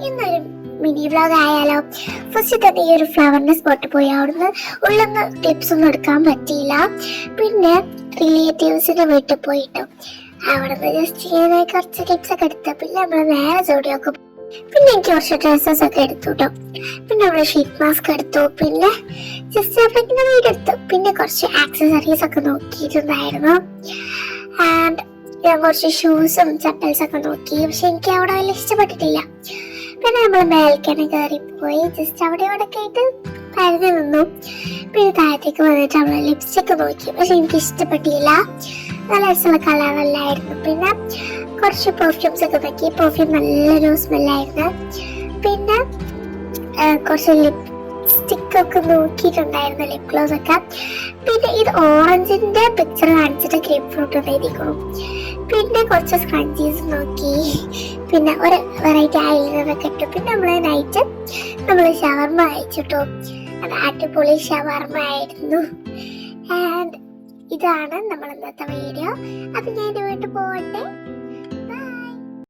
ഇന്നൊരു mini vlog ആയാലോ. First തന്നെ ഈ ഒരു ഫ്ലവറിന്റെ സ്പോട്ട് പോയി അവിടുന്ന് ഉള്ളിന്ന് ക്ലിപ്സ് ഒന്നും എടുക്കാൻ പറ്റിയില്ല. പിന്നെ റിലേറ്റീവ്സിന്റെ വീട്ടിൽ പോയിട്ടു അവിടുന്ന് ജസ്റ്റ് ഇങ്ങനെ കുറച്ച് ക്ലിപ്സ് ഒക്കെ എടുത്തു. പിന്നെ നമ്മള് നേരെ ജോഡിയൊക്കെ പിന്നെ എനിക്ക് കുറച്ച് ഡ്രസ്സസ് ഒക്കെ എടുത്തു കേട്ടോ. പിന്നെ നമ്മള് ഷീറ്റ് മാസ്ക് എടുത്തു. പിന്നെ ജസ്റ്റ് വീഡിയോ എടുത്തു. പിന്നെ കുറച്ച് ആക്സസറീസ് ഒക്കെ നോക്കിയിട്ടുണ്ടായിരുന്നു. ആൻഡ് ഞാൻ കുറച്ച് ഷൂസും ചപ്പൽസ് ഒക്കെ നോക്കി. പക്ഷെ എനിക്ക് അവിടെ വലിയ ഇഷ്ടപ്പെട്ടിട്ടില്ല. പിന്നെ നമ്മൾ മേൽക്കനെ കയറിപ്പോയി ജസ്റ്റ് അവിടെ ഇവിടെ ആയിട്ട് പരതി നിന്നു. പിന്നെ താഴത്തേക്ക് വന്നിട്ട് നമ്മൾ ലിപ്സ്റ്റിക് നോക്കി. പക്ഷെ എനിക്ക് ഇഷ്ടപ്പെട്ടില്ല. നല്ല രസമുള്ള കളറല്ലായിരുന്നു. പിന്നെ കുറച്ച് പെർഫ്യൂംസ് ഒക്കെ നോക്കി. പെർഫ്യൂം നല്ലൊരു സ്മെല്ലായിരുന്നു. പിന്നെ കുറച്ച് ലിപ്സ്റ്റിക് ഒക്കെ നോക്കിയിട്ടുണ്ടായിരുന്നു, ലിപ് ഗ്ലോസ് ഒക്കെ. പിന്നെ ഇത് ഓറഞ്ചിന്റെ പിക്ചർ കാണിച്ചിട്ട് ഗ്രേപ്പ് ഫ്രൂട്ട് എഴുതിക്കണം. പിന്നെ കുറച്ച് സ്ക്രഞ്ചീസ് നോക്കി. പിന്നെ ഒരു വെറൈറ്റി ഐലൈനറൊക്കെ ഇട്ടു. പിന്നെ നമ്മള് നൈറ്റ് നമ്മൾ ഷവർമ കഴിച്ചിട്ടു. അത് അടിപൊളി ഷവർമ ആയിരുന്നു. ആൻഡ് ഇതാണ് നമ്മൾ ഇന്നത്തെ വീഡിയോ. അപ്പൊ ഞാൻ വീട്ടിൽ പോകട്ടെ.